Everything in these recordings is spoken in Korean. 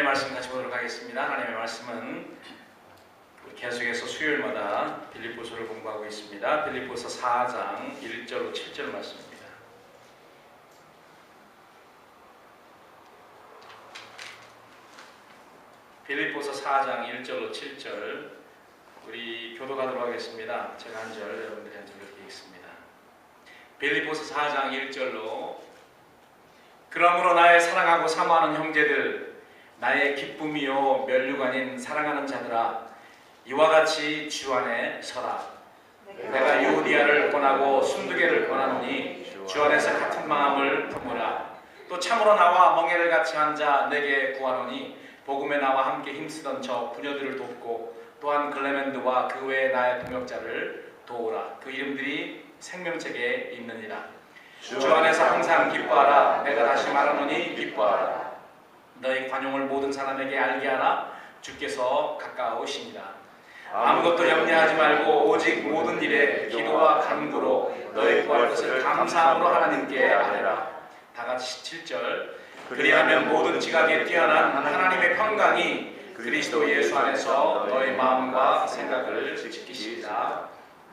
말씀 같이 보도록 하겠습니다. 하나님의 말씀은 계속해서 수요일마다 빌립보서를 공부하고 있습니다. 빌립보서 4장 1절로 7절 말씀입니다. 빌립보서 4장 1절로 7절 우리 교독하도록 하겠습니다. 제가 한 절, 여러분들이 한 절 이렇게 읽습니다. 빌립보서 4장 1절로 그러므로 나의 사랑하고 사모하는 형제들, 나의 기쁨이요 면류가 아닌 사랑하는 자들아, 이와 같이 주 안에 서라. 내가 유오디아를 권하고 순두개를 권하노니 주 안에서 같은 마음을 품으라. 또 참으로 나와 멍에를 같이 한 자 내게 구하노니 복음에 나와 함께 힘쓰던 저 부녀들을 돕고 또한 글레멘드와 그 외의 나의 동역자를 도우라. 그 이름들이 생명책에 있느니라. 주 안에서 항상 기뻐하라. 내가 다시 말하노니 기뻐하라. 너희 관용을 모든 사람에게 알게 하라. 주께서 가까우시니라. 아무것도 염려하지 말고 오직 모든 일에 기도와 간구로 너희 구할 것을 감사함으로 하나님께 아뢰라. 다같이 7절 그리하면 모든 지각에 뛰어난 하나님의 평강이 그리스도 예수 안에서 너희 마음과 생각을 지키시리라.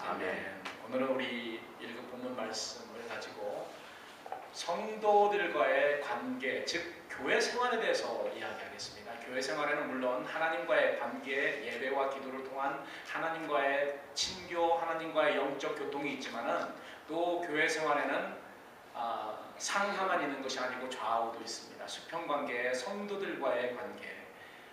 아멘. 오늘은 우리 읽은 본문 말씀을 가지고 성도들과의 관계, 즉 교회 생활에 대해서 이야기하겠습니다. 교회 생활에는 물론 하나님과의 관계, 예배와 기도를 통한 하나님과의 친교, 하나님과의 영적 교통이 있지만은 또 교회 생활에는 상하만 있는 것이 아니고 좌우도 있습니다. 수평관계, 성도들과의 관계,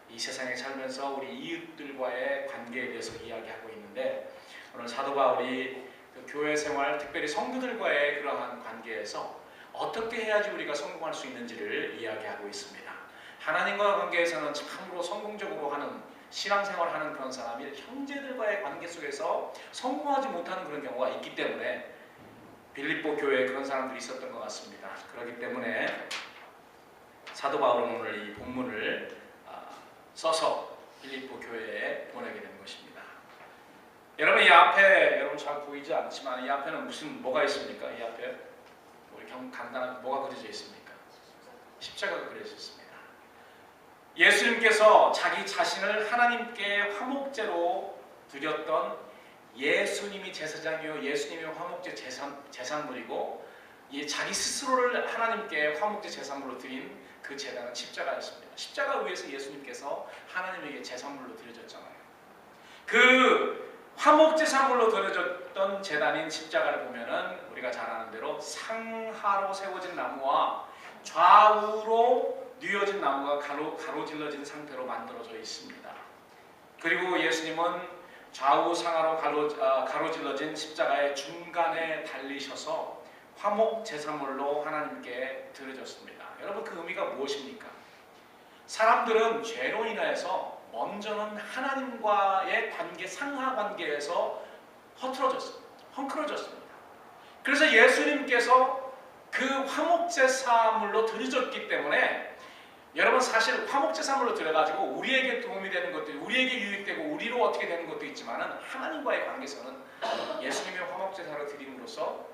이 세상에 살면서 우리 이웃들과의 관계에 대해서 이야기하고 있는데, 오늘 사도 바울이 그 교회 생활, 특별히 성도들과의 그러한 관계에서 어떻게 해야지 우리가 성공할 수 있는지를 이야기하고 있습니다. 하나님과 관계에서는 참으로 성공적으로 하는 신앙생활을 하는 그런 사람이 형제들과의 관계 속에서 성공하지 못하는 그런 경우가 있기 때문에 빌립보 교회에 그런 사람들이 있었던 것 같습니다. 그렇기 때문에 사도 바울은 오늘 이 본문을 써서 빌립보 교회에 보내게 된 것입니다. 여러분, 이 앞에 여러분 잘 보이지 않지만 이 앞에는 뭐가 있습니까? 이 앞에 간단하게 뭐가 그려져 있습니까? 십자가가 그려져 있습니다. 예수님께서 자기 자신을 하나님께 화목제로 드렸던 예수님이 제사장이요 예수님이 화목제 제사물이고 자기 스스로를 하나님께 화목제 제사물로 드린 그 제단은 십자가였습니다. 십자가 위에서 예수님께서 하나님에게 제사물로 드려졌잖아요. 그 화목제사물로 드려졌던 제단인 십자가를 보면은 우리가 잘 아는 대로 상하로 세워진 나무와 좌우로 뉘어진 나무가 가로질러진 상태로 만들어져 있습니다. 그리고 예수님은 좌우 상하로 가로질러진 십자가의 중간에 달리셔서 화목제사물로 하나님께 드려졌습니다. 여러분, 그 의미가 무엇입니까? 사람들은 죄로 인하여서 먼저는 하나님과의 관계, 상하 관계에서 헝클어졌습니다. 그래서 예수님께서 그 화목제사물로 드려졌기 때문에 여러분, 사실 화목제사물로 드려가지고 우리에게 도움이 되는 것도, 우리에게 유익되고 우리로 어떻게 되는 것도 있지만은 하나님과의 관계에서는 예수님의 화목제사로 드림으로써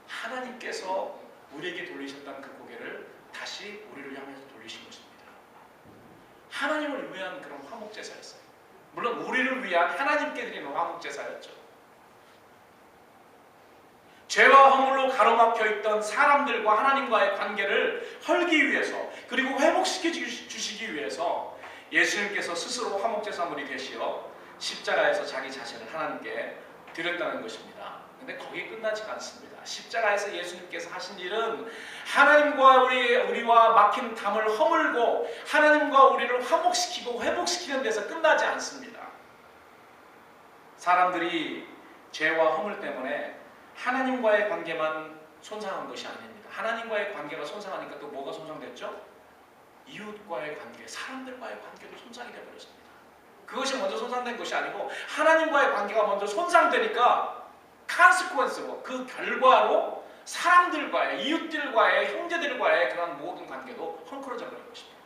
하나님께서 우리에게 돌리셨던 그 고개를 다시 우리를 향해서 돌리신 것입니다. 하나님을 위한 그런 화목제사였어요. 물론 우리를 위한 하나님께 드리는 화목제사였죠. 죄와 허물로 가로막혀 있던 사람들과 하나님과의 관계를 헐기 위해서, 그리고 회복시켜 주시기 위해서 예수님께서 스스로 화목제사물이 되시어 십자가에서 자기 자신을 하나님께 드렸다는 것입니다. 근데 거기에 끝나지 않습니다. 십자가에서 예수님께서 하신 일은 하나님과 우리와 막힌 담을 허물고 하나님과 우리를 화목시키고 회복시키는 데서 끝나지 않습니다. 사람들이 죄와 허물 때문에 하나님과의 관계만 손상한 것이 아닙니다. 하나님과의 관계가 손상하니까 또 뭐가 손상됐죠? 이웃과의 관계, 사람들과의 관계도 손상이 되어버렸습니다. 그것이 먼저 손상된 것이 아니고 하나님과의 관계가 먼저 손상되니까 consequence로, 그 결과로 사람들과의, 이웃들과의, 형제들과의 그런 모든 관계도 헝클어져 버린 것입니다.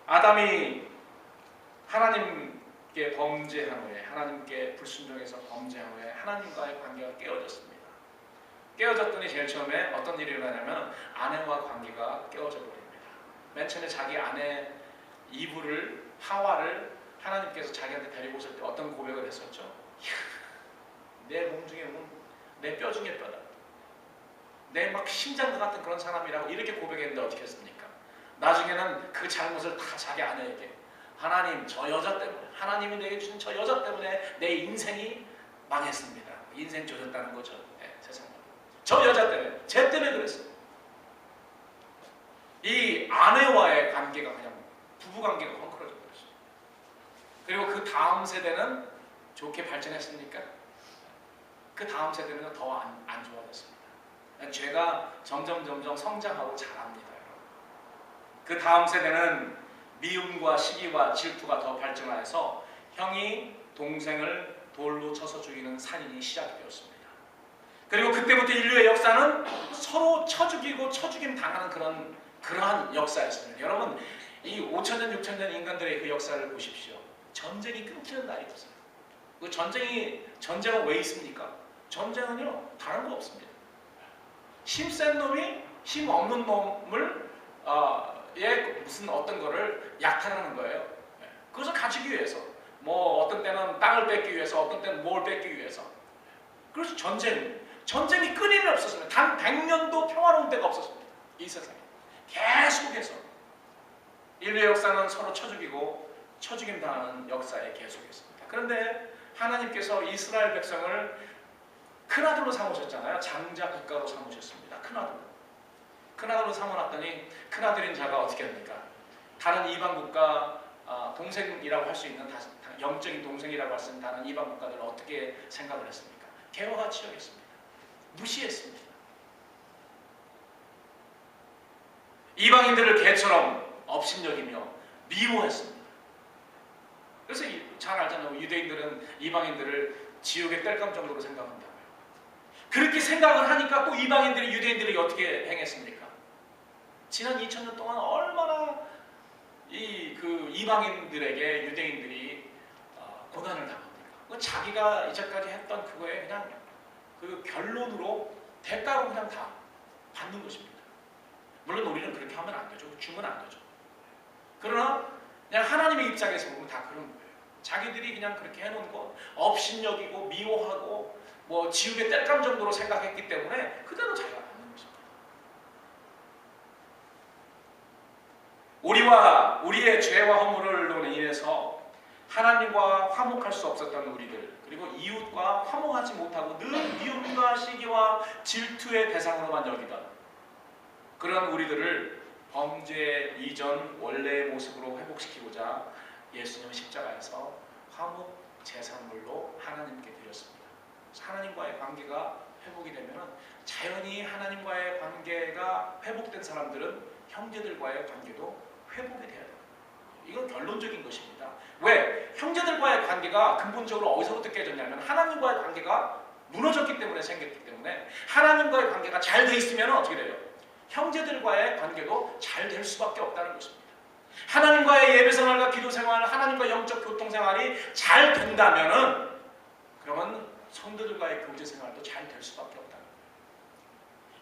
아담이 하나님께 범죄한 후에, 하나님께 불순종해서 범죄한 후에 하나님과의 관계가 깨어졌습니다. 깨어졌더니 제일 처음에 어떤 일이 일어나냐면 아내와 관계가 맨 처음에 자기 아내 이브를 하와를 하나님께서 자기한테 데리고 오실 때 어떤 고백을 했었죠? 내 몸 중에 몸, 내 뼈 중에 뼈다. 내 막 심장과 같은 그런 사람이라고 이렇게 고백했는데 어떻게 했습니까? 나중에는 그 잘못을 다 자기 아내에게 하나님 저 여자 때문에 하나님이 내게 주신 저 여자 때문에 내 인생이 망했습니다. 인생 조졌다는 거죠. 네, 세상에. 저 여자 때문에 쟤 때문에 그랬어요. 이 아내와의 관계가 그냥 부부관계가 헝클어져 버렸어요. 그리고 그 다음 세대는 좋게 발전했습니까? 그 다음 세대는 더 안 좋아졌습니다. 죄가 점점 성장하고 자랍니다. 그 다음 세대는 미움과 시기와 질투가 더 발전하여서 형이 동생을 돌로 쳐서 죽이는 살인이 시작이 되었습니다. 그리고 그때부터 인류의 역사는 서로 쳐 죽이고 쳐 죽임 당하는 그러한 역사였습니다. 여러분 이 5천년 6천년 인간들의 그 역사를 보십시오. 전쟁이 끊기는 날이 없어요. 그 전쟁은 왜 있습니까? 전쟁은요 다른 거 없습니다. 힘센 놈이 힘 없는 놈을 무슨 어떤 거를 약탈하는 거예요. 그것을 가지기 위해서 뭐 어떤 때는 땅을 뺏기 위해서 어떤 때는 뭘 뺏기 위해서. 그래서 전쟁이 끊임이 없었습니다. 단 100년도 평화로운 때가 없었습니다. 이 세상에 계속해서 인류의 역사는 서로 쳐 죽이고 쳐 죽임 당하는 역사에 계속했습니다. 그런데 하나님께서 이스라엘 백성을 큰아들로 삼으셨잖아요. 장자 국가로 삼으셨습니다. 큰아들로 삼아놨더니 큰아들인 자가 어떻게 합니까? 다른 이방 국가 동생이라고 할 수 있는 영적인 동생이라고 할 수 있는 다른 이방 국가들을 어떻게 생각을 했습니까? 개화같이 여겼습니다. 무시했습니다. 이방인들을 개처럼 업신여기며 미워했습니다. 그래서 잘 알잖아요. 유대인들은 이방인들을 지옥의 땔감 정도로 생각한다고요. 그렇게 생각을 하니까 또 이방인들이 유대인들이 어떻게 행했습니까? 지난 2000년 동안 얼마나 이방인들에게 유대인들이 고난을 당합니까? 자기가 이제까지 했던 그거에 그냥 그 결론으로 대가로 그냥 다 받는 것입니다. 물론 우리는 그렇게 하면 안 되죠. 주면 안 되죠. 그러나 그냥 하나님의 입장에서 보면 다 그런 거예요. 자기들이 그냥 그렇게 해놓은 거 업신여기고 미워하고 뭐 지옥의 땔감 정도로 생각했기 때문에 그대로 자기가 받는 것입니다. 우리의 죄와 허물로 인해서 하나님과 화목할 수 없었던 우리들, 그리고 이웃과 화목하지 못하고 늘 미움과 시기와 질투의 대상으로만 여기던 그런 우리들을 범죄 이전 원래의 모습으로 회복시키고자 예수님은 십자가에서 화목 제사물로 하나님께 드렸습니다. 하나님과의 관계가 회복이 되면 자연히 하나님과의 관계가 회복된 사람들은 형제들과의 관계도 회복이 돼야 돼요. 이건 결론적인 것입니다. 왜? 형제들과의 관계가 근본적으로 어디서부터 깨졌냐면 하나님과의 관계가 무너졌기 때문에 생겼기 때문에 하나님과의 관계가 잘 돼 있으면 어떻게 돼요? 형제들과의 관계도 잘 될 수밖에 없다는 것입니다. 하나님과의 예배생활과 기도생활, 하나님과 영적 교통생활이 잘 된다면은 그러면 성도들과의 교제생활도 잘 될 수밖에 없다는 거예요.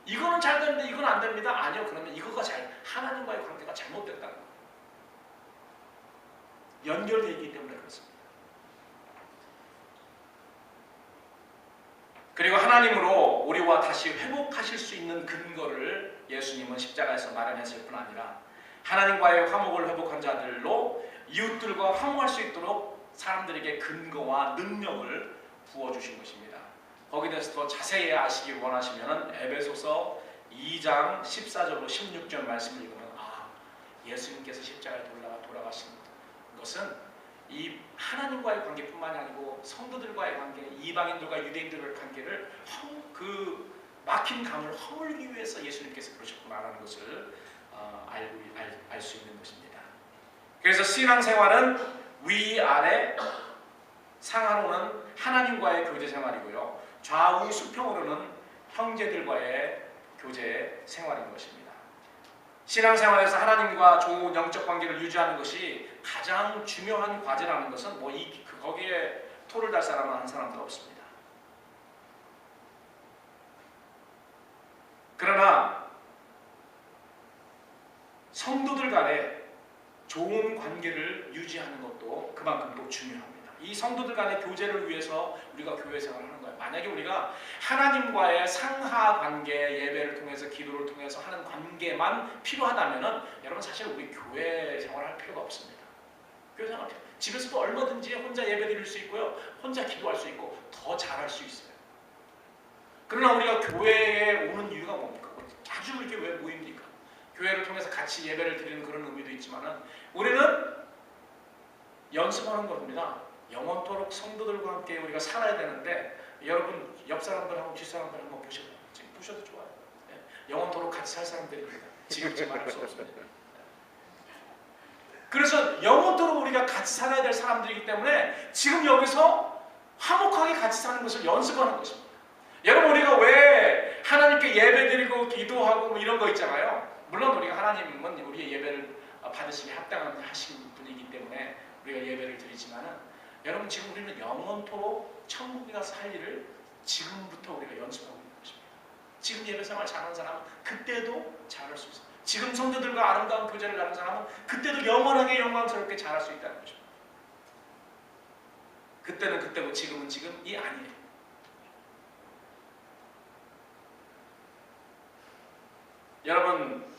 이거는 잘 되는데 이건 안 됩니다. 아니요. 그러면 이거가 하나님과의 관계가 잘못됐다는 거예요. 연결되어 있기 때문에 그렇습니다. 그리고 하나님으로 우리와 다시 회복하실 수 있는 근거를 예수님은 십자가에서 마련했을 뿐 아니라 하나님과의 화목을 회복한 자들로 이웃들과 화목할 수 있도록 사람들에게 근거와 능력을 부어주신 것입니다. 거기에 대해서 더 자세히 아시기 원하시면 에베소서 2장 14절로 16절 말씀을 읽으면 예수님께서 십자가에 돌아가신 것은 이 하나님과의 관계뿐만이 아니고 성도들과의 관계, 이방인들과 유대인들과의 관계를 그 막힌 감을 허물기 위해서 예수님께서 그러셨구나라는 것을 알 수 있는 것입니다. 그래서 신앙생활은 위아래 상하로는 하나님과의 교제 생활이고요. 좌우 수평으로는 형제들과의 교제 생활인 것입니다. 신앙생활에서 하나님과 좋은 영적 관계를 유지하는 것이 가장 중요한 과제라는 것은 거기에 토를 달 사람은 한 사람도 없습니다. 그러나 성도들 간에 좋은 관계를 유지하는 것도 그만큼 또 중요합니다. 이 성도들 간의 교제를 위해서 우리가 교회 생활을 하는 거예요. 만약에 우리가 하나님과의 상하 관계, 예배를 통해서 기도를 통해서 하는 관계만 필요하다면은 여러분 사실 우리 교회 생활을 할 필요가 없습니다. 교회 생활 집에서도 얼마든지 혼자 예배 드릴 수 있고요. 혼자 기도할 수 있고 더 잘할 수 있어요. 그러나 우리가 교회에 오는 이유가 뭡니까? 자주 이렇게 왜 모입니까? 교회를 통해서 같이 예배를 드리는 그런 의미도 있지만은 우리는 연습하는 겁니다. 영원토록 성도들과 함께 우리가 살아야 되는데 여러분 옆 사람들하고 뒷 사람들 한번 보셔도 지금 보셔도 좋아요. 영원토록 같이 살 사람들입니다. 지금쯤 알 수 없습니다. 그래서 영원토록 우리가 같이 살아야 될 사람들이기 때문에 지금 여기서 화목하게 같이 사는 것을 연습하는 것입니다. 여러분 우리가 왜 하나님께 예배드리고 기도하고 뭐 이런 거 있잖아요. 물론 우리가 하나님은 우리의 예배를 받으시기 합당한 하신 분이기 때문에 우리가 예배를 드리지만은 여러분 지금 우리는 영원토록 천국에 가서 할 일을 지금부터 우리가 연습하고 있는 것입니다. 지금 예배 생활 잘하는 사람은 그때도 잘할 수 있어요. 지금 성도들과 아름다운 교제를 나눈 사람은 그때도 영원하게 영광스럽게 잘할 수 있다는 것입니다. 그때는 그때고 지금은 지금이 아니에요. 여러분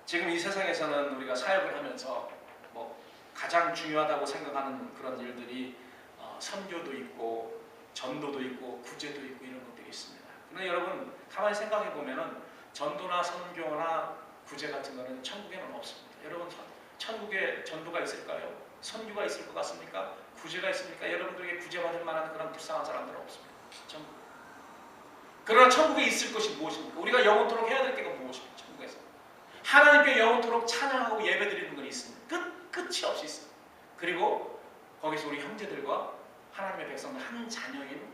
지금 이 세상에서는 우리가 사역을 하면서 뭐 가장 중요하다고 생각하는 그런 일들이 선교도 있고 전도도 있고 구제도 있고 이런 것들이 있습니다. 그런데 여러분 가만히 생각해 보면은 전도나 선교나 구제 같은 거는 천국에는 없습니다. 여러분 천국에 전도가 있을까요? 선교가 있을 것 같습니까? 구제가 있습니까? 여러분들에게 구제받을 만한 그런 불쌍한 사람들은 없습니다. 천국. 그러나 천국에 있을 것이 무엇입니까? 우리가 영원토록 해야 될 게 무엇입니까? 천국에서 하나님께 영원토록 찬양하고 예배드리는 건 있습니다. 끝이 없이 있습니다. 그리고 거기서 우리 형제들과 하나님의 백성들 한 자녀인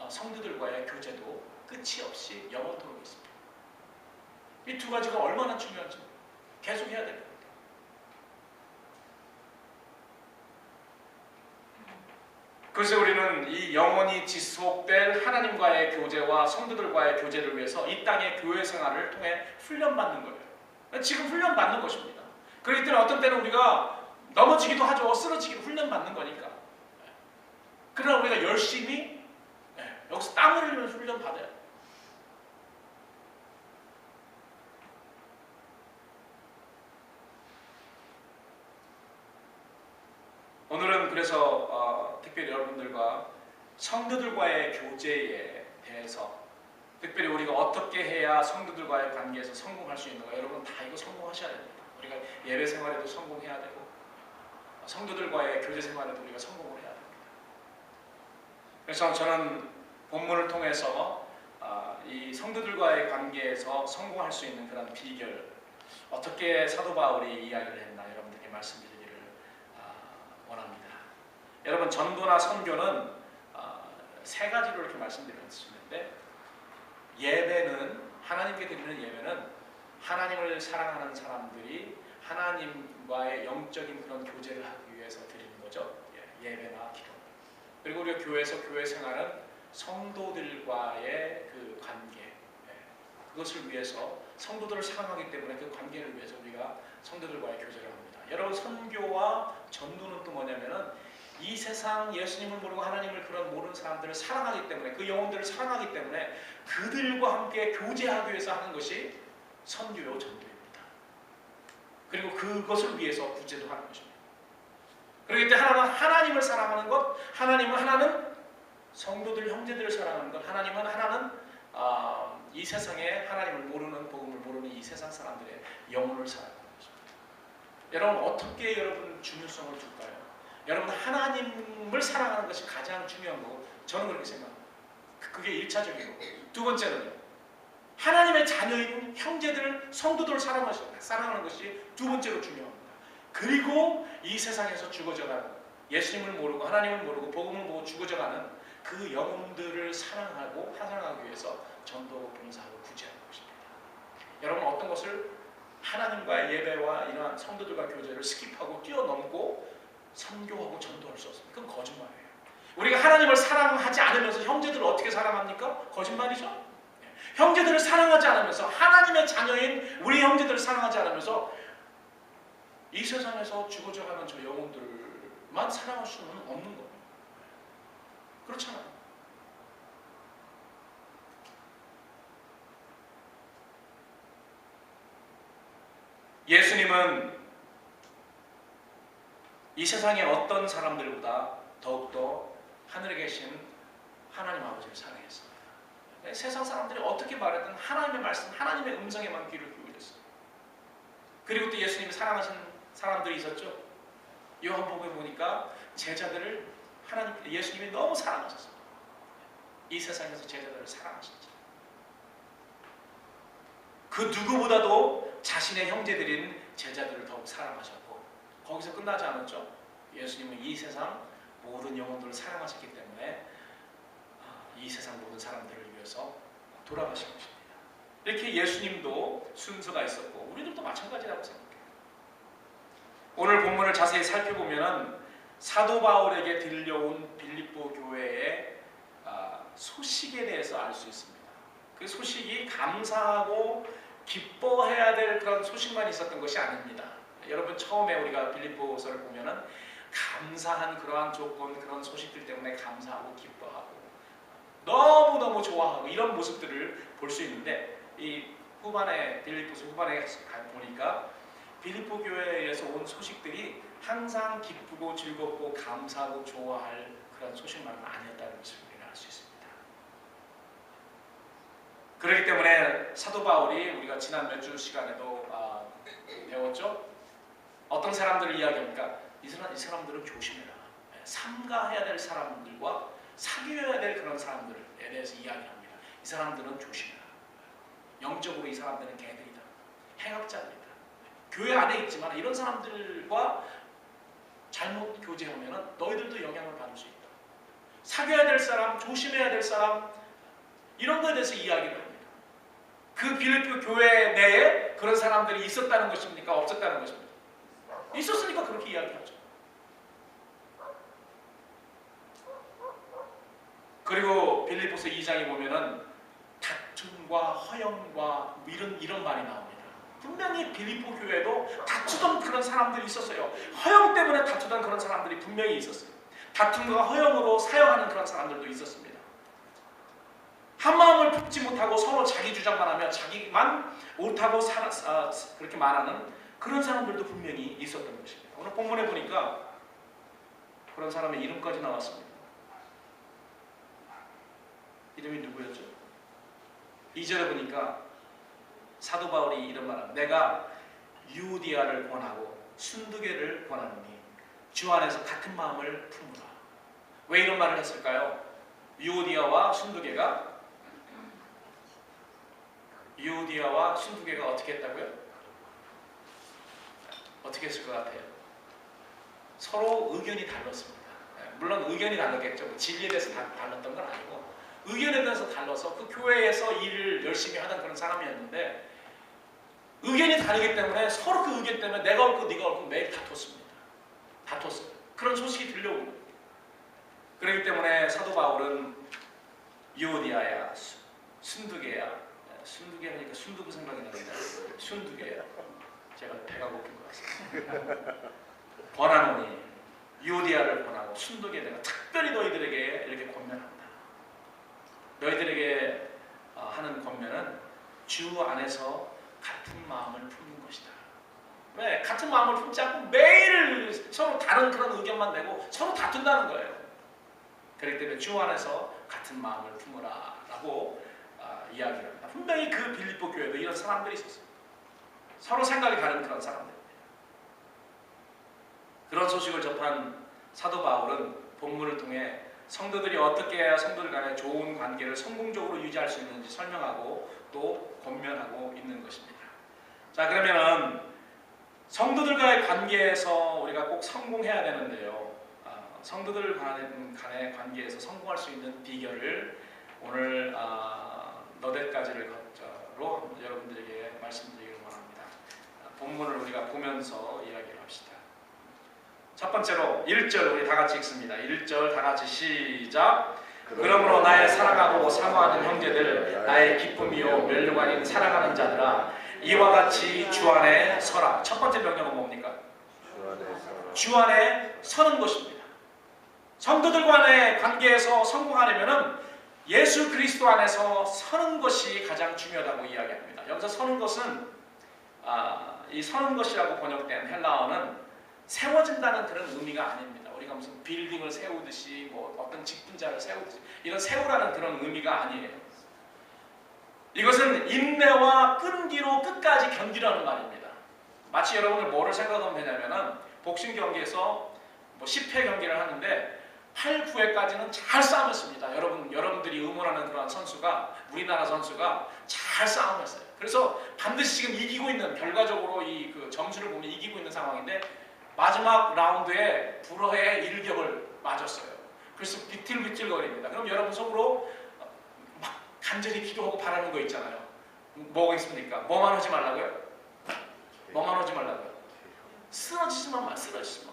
성도들과의 교제도 끝이 없이 영원토록 있습니다. 이 두 가지가 얼마나 중요한지 계속 해야 됩니다. 그래서 우리는 이 영원히 지속될 하나님과의 교제와 성도들과의 교제를 위해서 이 땅의 교회 생활을 통해 훈련받는 거예요. 지금 훈련받는 것입니다. 그렇기 때문에 어떤 때는 우리가 넘어지기도 하죠. 쓰러지기도 훈련받는 거니까. 그러나 우리가 열심히 여기서 땀을 흘리면서 훈련받아요. 오늘은 그래서 특별히 여러분들과 성도들과의 교제에 대해서 특별히 우리가 어떻게 해야 성도들과의 관계에서 성공할 수 있는가, 여러분 다 이거 성공하셔야 됩니다. 우리가 예배 생활에도 성공해야 되고 성도들과의 교제 생활에도 우리가 성공을 해야 됩니다. 그래서 저는 본문을 통해서 이 성도들과의 관계에서 성공할 수 있는 그런 비결, 어떻게 사도 바울이 이야기를 했나 여러분들에게 말씀드리기를 원합니다. 여러분 전도나 선교는 세 가지로 이렇게 말씀드릴 수 있는데, 예배는, 하나님께 드리는 예배는 하나님을 사랑하는 사람들이 하나님과의 영적인 그런 교제를 하기 위해서 드리는 거죠. 예배나 기도. 그리고 우리가 교회에서 교회 생활은 성도들과의 그 관계, 그것을 위해서 성도들을 사랑하기 때문에 그 관계를 위해서 우리가 성도들과의 교제를 합니다. 여러분 선교와 전도는 또 뭐냐면은 이 세상 예수님을 모르고 하나님을 그런 모르는 사람들을 사랑하기 때문에, 그 영혼들을 사랑하기 때문에 그들과 함께 교제하기 위해서 하는 것이 선교요 전도입니다. 그리고 그것을 위해서 구제도 하는 것입니다. 그렇기 때문에 하나님을 사랑하는 것, 하나는 성도들 형제들을 사랑하는 것, 하나는 이 세상에 하나님을 모르는, 복음을 모르는 이 세상 사람들의 영혼을 사랑하는 것입니다. 여러분 어떻게 여러분 중요성을 줄까요? 여러분 하나님을 사랑하는 것이 가장 중요한 거고, 저는 그렇게 생각합니다. 그게 1차적이고, 두 번째는 하나님의 자녀인 형제들, 성도들을 사랑하는 것이 두 번째로 중요합니다. 그리고 이 세상에서 죽어져가는, 예수님을 모르고 하나님을 모르고 복음을 모르고 죽어져가는 그 영혼들을 사랑하기 위해서 전도, 봉사하고 구제하는 것입니다. 여러분 어떤 것을 하나님과의 예배와 이러한 성도들과 교제를 스킵하고 뛰어넘고 선교하고 전도할 수 없습니다. 그건 거짓말이에요. 우리가 하나님을 사랑하지 않으면서 형제들을 어떻게 사랑합니까? 거짓말이죠. 형제들을 사랑하지 않으면서, 하나님의 자녀인 우리 형제들을 사랑하지 않으면서 이 세상에서 죽어져가는 저 영혼들만 사랑할 수는 없는 거예요. 그렇잖아요. 예수님은 이 세상의 어떤 사람들보다 더욱더 하늘에 계신 하나님 아버지를 사랑했습니다. 세상 사람들이 어떻게 말하든 하나님의 말씀, 하나님의 음성에만 귀를 기울였어요. 그리고 또 예수님이 사랑하신 사람들이 있었죠. 요한복음에 보니까 제자들을 예수님이 너무 사랑하셨어요. 이 세상에서 제자들을 사랑하셨죠. 그 누구보다도 자신의 형제들인 제자들을 더욱 사랑하셨고, 거기서 끝나지 않았죠. 예수님은 이 세상 모든 영혼들을 사랑하셨기 때문에 이 세상 모든 사람들을 위해서 돌아가신 것입니다. 이렇게 예수님도 순서가 있었고 우리들도 마찬가지라고 생각해요. 오늘 본문을 자세히 살펴보면 사도 바울에게 들려온 빌립보 교회의 소식에 대해서 알 수 있습니다. 그 소식이 감사하고 기뻐해야 될 그런 소식만 있었던 것이 아닙니다. 여러분, 처음에 우리가 빌립보서를 보면은 감사한 그러한 조건, 그런 소식들 때문에 감사하고 기뻐하고 너무너무 좋아하고 이런 모습들을 볼 수 있는데, 이 후반에 빌립보서 후반에 보니까 빌립보 교회에서 온 소식들이 항상 기쁘고 즐겁고 감사하고 좋아할 그런 소식만은 아니었다는 것을 우리가 알 수 있습니다. 그렇기 때문에 사도 바울이 우리가 지난 몇 주 시간에도 배웠죠. 어떤 사람들을 이야기합니까? 이 사람들은 조심해라. 삼가해야 될 사람들과 사귀어야 될 그런 사람들에 대해서 이야기합니다. 이 사람들은 조심해라. 영적으로 이 사람들은 개들이다. 행악자들이다. 교회 안에 있지만 이런 사람들과 잘못 교제하면 너희들도 영향을 받을 수 있다. 사귀어야 될 사람, 조심해야 될 사람, 이런 것에 대해서 이야기를 합니다. 그 빌립보 교회 내에 그런 사람들이 있었다는 것입니까? 없었다는 것입니까? 있었으니까 그렇게 이야기하죠. 그리고 빌립보서 2장에 보면은 다툼과 허영과 이런 말이 나옵니다. 분명히 빌립보 교회도 다투던 그런 사람들이 있었어요. 허영 때문에 다투던 그런 사람들이 분명히 있었어요. 다툼과 허영으로 사용하는 그런 사람들도 있었습니다. 한 마음을 품지 못하고 서로 자기 주장만 하며 자기만 옳다고 그렇게 말하는 그런 사람들도 분명히 있었던 것입니다. 오늘 본문에 보니까 그런 사람의 이름까지 나왔습니다. 이름이 누구였죠? 2절에 보니까 사도 바울이 이런 말합니다. 내가 유오디아를 권하고 순두개를 권하노니 주 안에서 같은 마음을 품으라. 왜 이런 말을 했을까요? 유오디아와 순두개가 어떻게 했다고요? 어떻게 했을 것 같아요? 서로 의견이 달랐습니다. 물론 의견이 다르겠죠. 진리에 대해서 달랐던 건 아니고 의견에 대해서 달라서 그 교회에서 일을 열심히 하던 그런 사람이었는데 의견이 다르기 때문에 서로 그 의견 때문에 내가 옳고 네가 옳고 매일 다퉜습니다. 다퉜어요. 그런 소식이 들려오는 거예요. 그렇기 때문에 사도 바울은 유오디아야, 순두개야, 순두개 하니까 순두부 생각이 납니다. 순두개야. 제가 배가 고픈 것 같습니다. 권하노니 유오디아를 권하고 순두개 내가 특별히 너희들에게 이렇게 권면한다. 너희들에게 하는 권면은 주 안에서 같은 마음을 품는 것이다. 왜? 같은 마음을 품지 않고 매일 서로 다른 그런 의견만 내고 서로 다툰다는 거예요. 그렇기 때문에 주 안에서 같은 마음을 품으라 라고 이야기를 합니다. 분명히 그 빌립보 교회도 이런 사람들이 있었어요. 서로 생각이 다른 그런 사람들. 그런 소식을 접한 사도 바울은 본문을 통해 성도들이 어떻게 해야 성도들 간의 좋은 관계를 성공적으로 유지할 수 있는지 설명하고 또 권면하고 있는 것입니다. 자, 그러면은 성도들과의 관계에서 우리가 꼭 성공해야 되는데요. 성도들 간의 관계에서 성공할 수 있는 비결을 오늘 너댓 가지를 거쳐로 여러분들에게 말씀드리기를 원합니다. 본문을 우리가 보면서 이야기를 합시다. 첫 번째로 1절 우리 다 같이 읽습니다. 1절 다 같이 시작. 그러므로 나의 사랑하고 사모하는 형제들, 나의 기쁨이요 멸류관인 사랑하는 자들아, 이와 같이 주 안에 서라. 첫 번째 명령은 뭡니까? 주 안에 서는 것입니다. 성도들 간의 관계에서 성공하려면 예수 그리스도 안에서 서는 것이 가장 중요하다고 이야기합니다. 여기서 서는 것은 이 서는 것이라고 번역된 헬라어는 세워진다는 그런 의미가 아닙니다. 우리가 무슨 빌딩을 세우듯이 뭐 어떤 직분자를 세우듯이 이런 세우라는 그런 의미가 아니에요. 이것은 인내와 끈기로 끝까지 견디라는 말입니다. 마치 여러분들 뭐를 생각하면 되냐면은 복싱 경기에서 뭐 10회 경기를 하는데 8, 9회까지는 잘 싸움했습니다. 여러분들이 응원하는 그런 선수가, 우리나라 선수가 잘 싸움했어요. 그래서 반드시 지금 이기고 있는, 결과적으로 이 그 점수를 보면 이기고 있는 상황인데 마지막 라운드에 불어의 일격을 맞았어요. 그래서 비틀비틀거립니다. 그럼 여러분 속으로 막 간절히 기도하고 바라는 거 있잖아요. 뭐가 있습니까? 뭐만 하지 말라고요? 뭐만 하지 말라고요? 쓰러지지만 마, 쓰러지지만.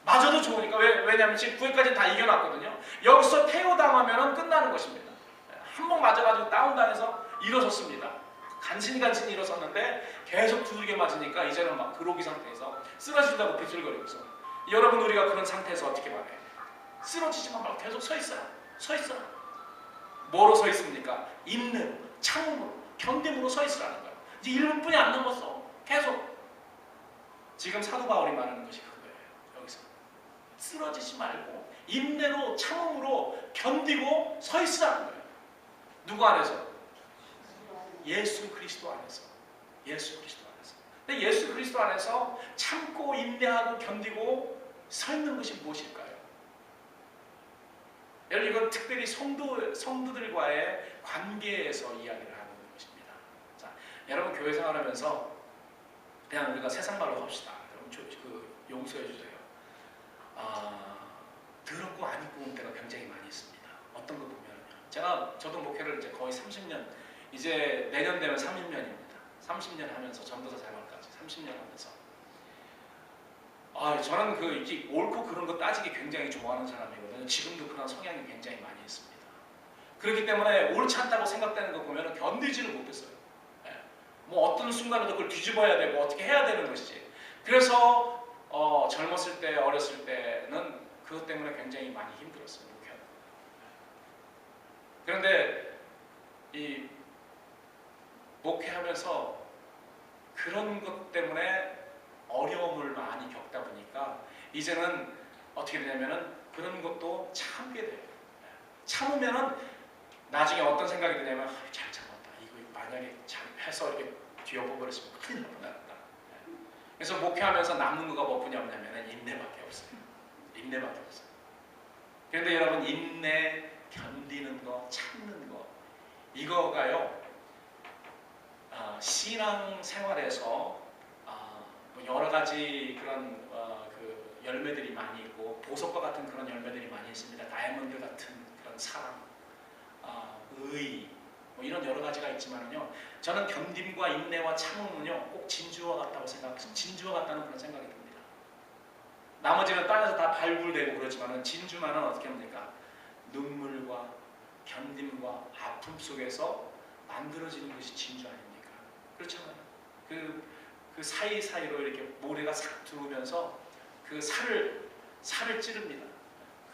맞아도 좋으니까. 왜냐하면 지금 9회까지는 다 이겨놨거든요. 여기서 태워당하면 끝나는 것입니다. 한 번 맞아가지고 다운당해서 일어섰습니다. 간신히 일어섰는데 계속 두들겨 맞으니까 이제는 막 그로기 상태에서 쓰러진다고 비틀거리고 있어. 여러분, 우리가 그런 상태에서 어떻게 말해? 쓰러지지만 말고 계속 서 있어요. 서 있어요. 뭐로 서 있습니까? 인내로, 참음으로, 견딤으로 서 있으라는 거예요. 이제 1분뿐이 안 남았어. 계속. 지금 사도 바울이 말하는 것이 그거예요. 여기서 쓰러지지 말고 인내로, 참음으로 견디고 서 있으라는 거예요. 누구 안에서? 예수 그리스도 안에서. 예수 그리스도 안에서. 근데 예수 그리스도 안에서 참고 인내하고 견디고 서 있는 것이 무엇일까요? 여러분, 이건 특별히 성도들과의 관계에서 이야기를 하는 것입니다. 자, 여러분 교회 생활하면서 그냥 우리가 세상 말로 합시다. 여러분 용서해 주세요. 더럽고 안 이쁜 때가 굉장히 많이 있습니다. 어떤 거 보면 저도 목회를 이제 거의 30년, 이제 내년 되면 30년입니다. 30년 하면서 전도사 생활까지 30년 하면서 저는 이게 옳고 그런 거 따지기 굉장히 좋아하는 사람이거든요. 지금도 그런 성향이 굉장히 많이 있습니다. 그렇기 때문에 옳지 않다고 생각되는 거 보면 견디지를 못했어요. 뭐 어떤 순간에도 그걸 뒤집어야 되고 어떻게 해야 되는 것이지. 그래서 젊었을 때, 어렸을 때는 그것 때문에 굉장히 많이 힘들었어요. 목회하는. 그런데 이 목회하면서 그런 것 때문에 어려움을 많이 겪다 보니까 이제는 어떻게 되냐면은 그런 것도 참게 돼요. 참으면은 나중에 어떤 생각이 드냐면 잘 참았다. 이거 만약에 잘해서 이렇게 뒤엎어버렸으면 큰일 날 뻔했다. 그래서 목회하면서 남는 거가 뭐냐면 인내밖에 없어요. 인내밖에 없어요. 그런데 여러분, 인내, 견디는 거, 참는 거, 이거가요 신앙 생활에서 여러 가지 그런 그 열매들이 많이 있고 보석과 같은 그런 열매들이 많이 있습니다. 다이아몬드 같은 그런 사랑, 의, 뭐 이런 여러 가지가 있지만은요, 저는 견딤과 인내와 참음은요 꼭 진주와 같다고 생각해서 진주와 같다는 그런 생각이 듭니다. 나머지는 땅에서 다 발굴되고 그렇지만은 진주만은 어떻게 합니까? 눈물과 견딤과 아픔 속에서 만들어지는 것이 진주 아닙니까? 그렇잖아요. 그 사이사이로 이렇게 모래가 싹 들어오면서 그 살을 찌릅니다.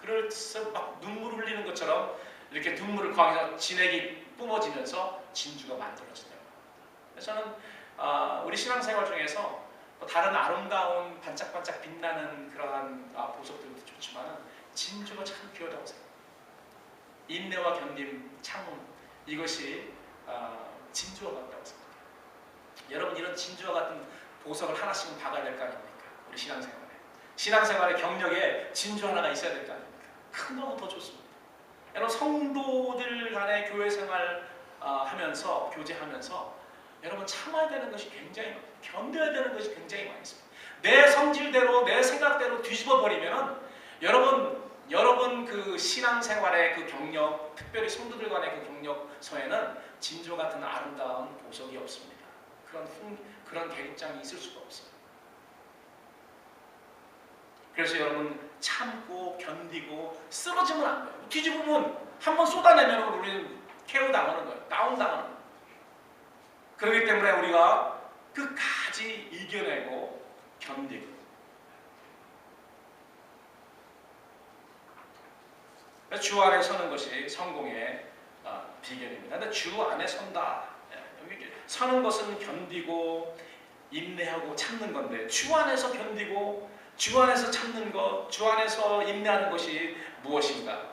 그래서 막 눈물 흘리는 것처럼 이렇게 눈물을 거기서 진액이 뿜어지면서 진주가 만들어진다고 합니다. 그래서 저는 우리 신앙생활 중에서 다른 아름다운 반짝반짝 빛나는 그러한 보석들도 좋지만 진주가 참 귀하다고 생각합니다. 인내와 견딤, 참음, 이것이 진주와 같다고 생각합니다. 여러분, 이런 진주와 같은 보석을 하나씩은 박아야 될 거 아닙니까? 우리 신앙생활의 경력에 진주 하나가 있어야 될 거 아닙니까? 큰 거는 더 좋습니다. 여러분, 성도들 간의 교회 생활 하면서, 교제하면서 여러분 참아야 되는 것이 굉장히 많아요. 견뎌야 되는 것이 굉장히 많이 있습니다. 내 성질대로, 내 생각대로 뒤집어 버리면 여러분 그 신앙생활의 그 경력, 특별히 성도들 간의 그 경력서에는 진주 같은 아름다운 보석이 없습니다. 그런 계급장이 있을 수가 없어요. 그래서 여러분 참고 견디고 쓰러지면 안 돼요. 뒤집으면 한번 쏟아내면 우리는 KO 당하는 거예요. 다운당하는 거예요. 그렇기 때문에 우리가 끝까지 이겨내고 견디고 주 안에 서는 것이 성공의 비결입니다. 근데 주 안에 선다. 서는 것은 견디고 인내하고 참는 건데 주 안에서 견디고 주 안에서 참는 것, 주 안에서 인내하는 것이 무엇인가?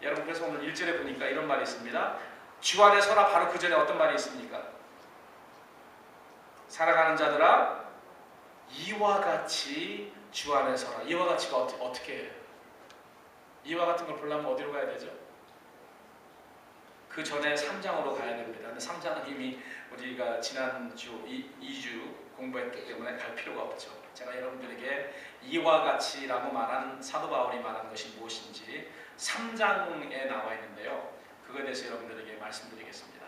여러분 그래서 오늘 1절에 보니까 이런 말이 있습니다. 주 안에 서라. 바로 그 전에 어떤 말이 있습니까? 살아가는 자들아 이와 같이 주 안에 서라. 이와 같이가 어떻게 해요? 이와 같은 걸 보려면 어디로 가야 되죠? 그 전에 3장으로 가야 됩니다. 근데 3장은 이미 우리가 지난주 2주 공부했기 때문에 갈 필요가 없죠. 제가 여러분들에게 이와 같이라고 말한 사도 바울이 말한 것이 무엇인지 3장에 나와 있는데요. 그거에 대해서 여러분들에게 말씀드리겠습니다.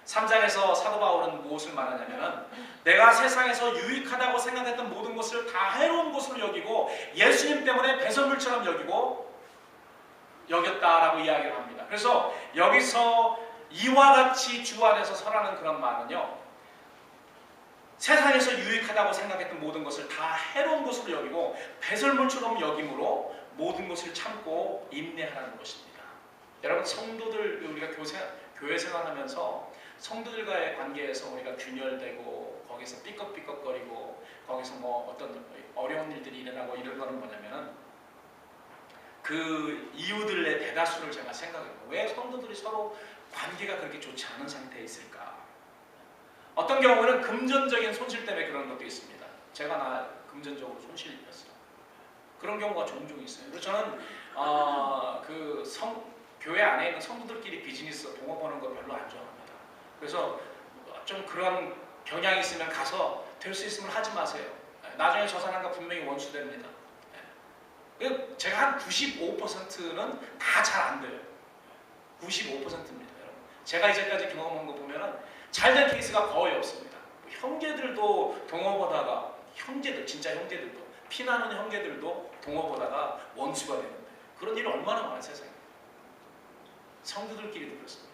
3장에서 사도 바울은 무엇을 말하냐면 내가 세상에서 유익하다고 생각했던 모든 것을 다 해로운 것으로 여기고 예수님 때문에 배설물처럼 여겼다라고 이야기를 합니다. 그래서 여기서 이와 같이 주 안에서 서라는 그런 말은요, 세상에서 유익하다고 생각했던 모든 것을 다 해로운 것으로 여기고 배설물처럼 여김으로 모든 것을 참고 인내하라는 것입니다. 여러분 성도들 우리가 교회 생활하면서 성도들과의 관계에서 우리가 균열되고 거기서 삐걱삐걱거리고 거기서 뭐 어떤 어려운 일들이 일어나고 이런 거는 뭐냐면은 그 이유들의 대다수를 제가 생각해요. 왜 성도들이 서로 관계가 그렇게 좋지 않은 상태에 있을까? 어떤 경우는 금전적인 손실 때문에 그런 것도 있습니다. 제가 금전적으로 손실을 입었어요. 그런 경우가 종종 있어요. 그래서 저는 교회 안에 있는 성도들끼리 비즈니스 동업하는 거 별로 안 좋아합니다. 그래서 좀 그런 경향이 있으면 가서 될 수 있으면 하지 마세요. 나중에 저 사람과 분명히 원수됩니다. 제가 한 95%는 다 잘 안 돼요. 95%입니다, 여러분. 제가 이제까지 경험한 거 보면은 잘된 케이스가 거의 없습니다. 형제들도 동업하다가 진짜 형제들도 피나는 형제들도 동업하다가 원수가 되는데 그런 일이 얼마나 많아요, 세상에. 성도들끼리도 그렇습니다.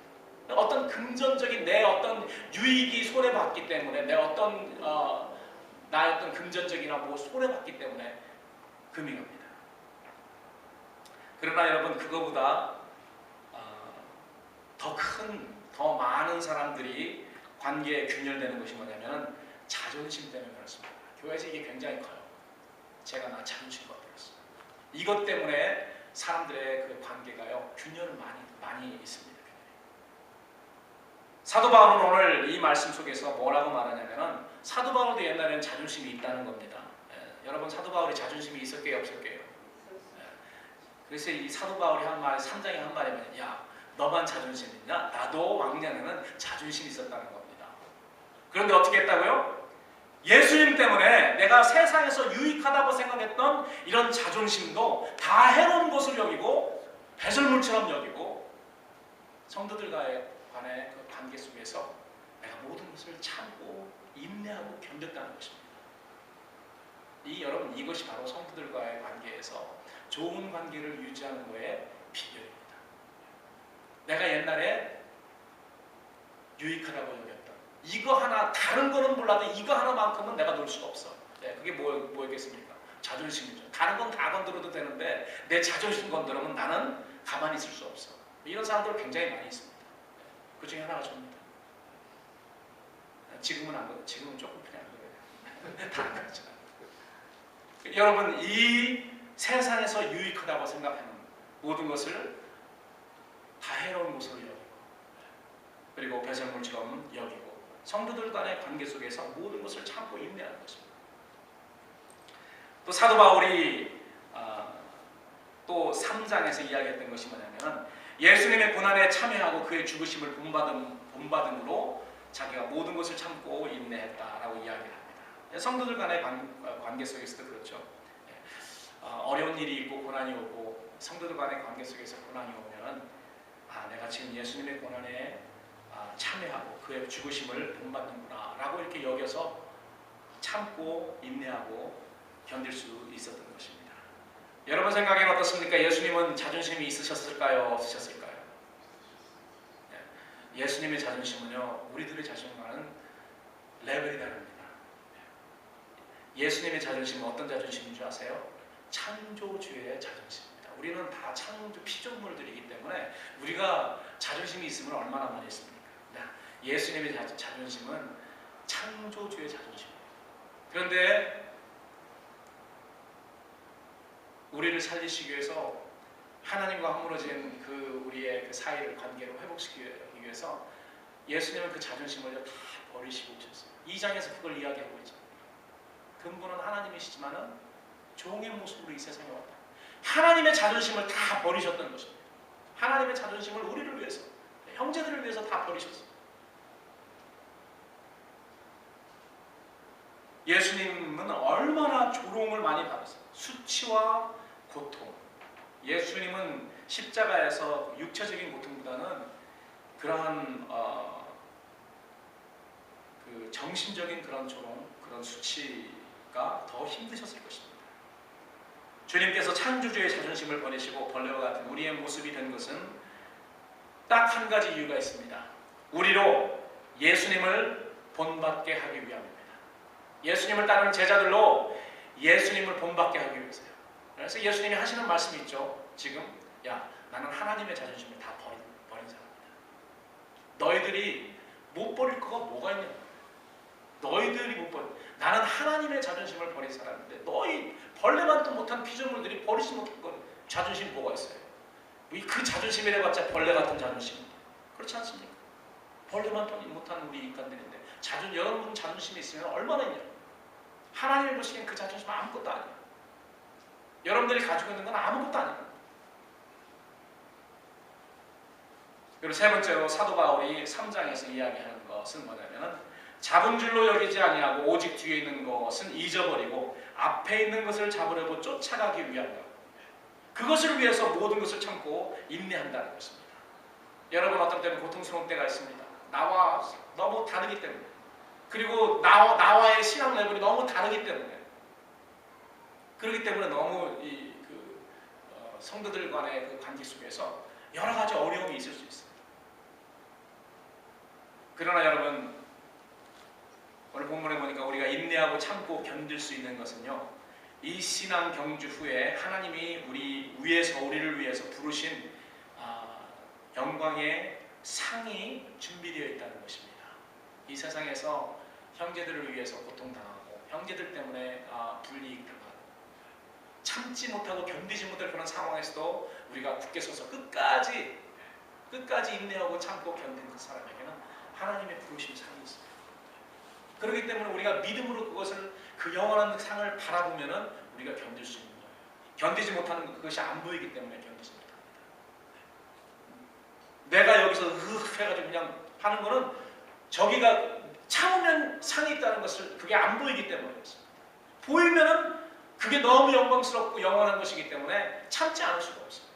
어떤 금전적인 내 어떤 유익이 손해봤기 때문에 나의 어떤 금전적이나 뭐 손해봤기 때문에 금이 갑니다. 그러나 여러분 그거보다 더 많은 사람들이 관계에 균열되는 것이 뭐냐면 자존심 때문에 그렇습니다. 교회에서 이게 굉장히 커요. 제가 자존심과 그렇습니다. 이것 때문에 사람들의 그 관계가요 균열을 많이 있습니다. 사도 바울은 오늘 이 말씀 속에서 뭐라고 말하냐면은 사도 바울도 옛날에는 자존심이 있다는 겁니다. 여러분 사도 바울이 자존심이 있었게요, 없었게요? 그래서 이 사도 바울이 한 말, 3장에 한 말이면 야 너만 자존심 있냐? 나도 왕년에는 자존심이 있었다는 겁니다. 그런데 어떻게 했다고요? 예수님 때문에 내가 세상에서 유익하다고 생각했던 이런 자존심도 다 해로운 것을 여기고 배설물처럼 여기고 성도들과의 그 관계 속에서 내가 모든 것을 참고 인내하고 견뎠다는 것입니다. 여러분 이것이 바로 성도들과의 관계에서 좋은 관계를 유지하는 것의 비결입니다. 내가 옛날에 유익하다고 여겼던 이거 하나, 다른 거는 몰라도 이거 하나만큼은 내가 놓을 수가 없어. 그게 뭐였겠습니까? 자존심이죠. 다른 건 다 건드려도 되는데 내 자존심 건드리면 나는 가만히 있을 수 없어. 이런 사람들 굉장히 많이 있습니다. 그 중에 하나가 저입니다. 지금은 안 그래요. 지금은 조금 그냥 안 그래요. 다 안 그렇죠. 여러분 이 세상에서 유익하다고 생각하는 모든 것을 다 해로운 것으로 여기고 그리고 배설물처럼 여기고 성도들 간의 관계 속에서 모든 것을 참고 인내하는 것입니다. 또 사도 바울이 또 3장에서 이야기했던 것이 뭐냐면 예수님의 고난에 참여하고 그의 죽으심을 본받음으로 자기가 모든 것을 참고 인내했다라고 이야기를 합니다. 성도들 간의 관계 속에서도 그렇죠. 어려운 일이 있고 고난이 오고 성도들 간의 관계 속에서 고난이 오면 내가 지금 예수님의 고난에 참여하고 그의 죽으심을 본받는구나 라고 이렇게 여겨서 참고 인내하고 견딜 수 있었던 것입니다. 여러분 생각에는 어떻습니까? 예수님은 자존심이 있으셨을까요? 없으셨을까요? 예수님의 자존심은요, 우리들의 자존심과는 레벨이 다릅니다. 예수님의 자존심은 어떤 자존심인 줄 아세요? 창조주의 자존심입니다. 우리는 다 창조 피조물들이기 때문에 우리가 자존심이 있으면 얼마나 많이 있습니까? 예수님의 자존심은 창조주의 자존심입니다. 그런데 우리를 살리시기 위해서 하나님과 허물어진 그 우리의 그 사이를 관계를 회복시키기 위해서 예수님은 그 자존심을 다 버리시고 오셨어요. 2장에서 그걸 이야기하고 있죠. 근본은 하나님이시지만은 종의 모습으로 이 세상에 왔다. 하나님의 자존심을 다 버리셨던 것입니다. 하나님의 자존심을 우리를 위해서, 형제들을 위해서 다 버리셨어요. 예수님은 얼마나 조롱을 많이 받았어요. 수치와 고통. 예수님은 십자가에서 육체적인 고통보다는 그러한 그 정신적인 그런 조롱, 그런 수치가 더 힘드셨을 것입니다. 주님께서 창조주의 자존심을 버리시고 벌레와 같은 우리의 모습이 된 것은 딱 한 가지 이유가 있습니다. 우리로 예수님을 본받게 하기 위함입니다. 예수님을 따르는 제자들로 예수님을 본받게 하기 위해서요. 그래서 예수님이 하시는 말씀이 있죠. 지금 나는 하나님의 자존심을 다 버린 사람이다. 너희들이 못 버릴 거가 뭐가 있냐? 너희들이 못 버려. 나는 하나님의 자존심을 버린 사람인데 너희 벌레만도 못한 피조물들이 버리지 못한 건 자존심 뭐가 있어요? 그 자존심이 해봤자 벌레 같은 자존심입니다. 그렇지 않습니까? 벌레만도 못한 우리 인간들인데 여러분 자존심이 있으면 얼마나 있냐? 하나님이 보시기엔 그 자존심은 아무것도 아니야. 여러분들이 가지고 있는 건 아무것도 아니야. 그리고 세 번째로 사도 바울이 3장에서 이야기하는 것은 뭐냐면 잡은 줄로 여기지 아니하고 오직 뒤에 있는 것은 잊어버리고 앞에 있는 것을 잡으려고 쫓아가기 위함이다. 그것을 위해서 모든 것을 참고 인내한다는 것입니다. 여러분 어떤 때는 고통스러운 때가 있습니다. 나와 너무 다르기 때문에, 그리고 나와의 신앙 레벨이 너무 다르기 때문에, 그렇기 때문에 너무 성도들 간의 그 관계 속에서 여러 가지 어려움이 있을 수 있습니다. 그러나 여러분 오늘 본문에 보니까 우리가 인내하고 참고 견딜 수 있는 것은요, 이 신앙 경주 후에 하나님이 우리를 위해서 부르신 영광의 상이 준비되어 있다는 것입니다. 이 세상에서 형제들을 위해서 고통당하고 형제들 때문에 불이익당하고 참지 못하고 견디지 못할 그런 상황에서도 우리가 굳게 서서 끝까지 인내하고 참고 견딘 그 사람에게는 하나님의 부르심 상이 있습니다. 그렇기 때문에 우리가 믿음으로 그 영원한 상을 바라보면은 우리가 견딜 수 있는 거예요. 견디지 못하는 그것이 안 보이기 때문에 견디지 못합니다. 내가 여기서 해가지고 그냥 하는 거는 저기가 참으면 상이 있다는 것을 그게 안 보이기 때문이었습니다. 보이면은 그게 너무 영광스럽고 영원한 것이기 때문에 참지 않을 수가 없어요.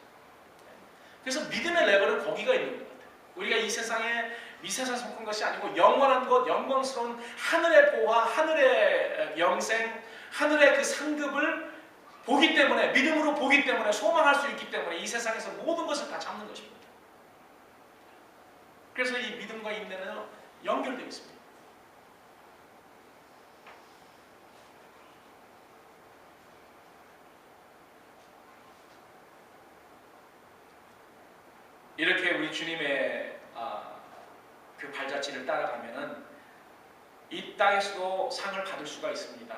그래서 믿음의 레벨은 거기가 있는 것 같아요. 우리가 이 세상에 미세상 속한 것이 아니고 영원한 것, 영광스러운 하늘의 보화, 하늘의 영생, 하늘의 그 상급을 보기 때문에, 믿음으로 보기 때문에, 소망할 수 있기 때문에 이 세상에서 모든 것을 다 잡는 것입니다. 그래서 이 믿음과 인내는 연결되어 있습니다. 이렇게 우리 주님의 그 발자취를 따라가면은 이 땅에서도 상을 받을 수가 있습니다.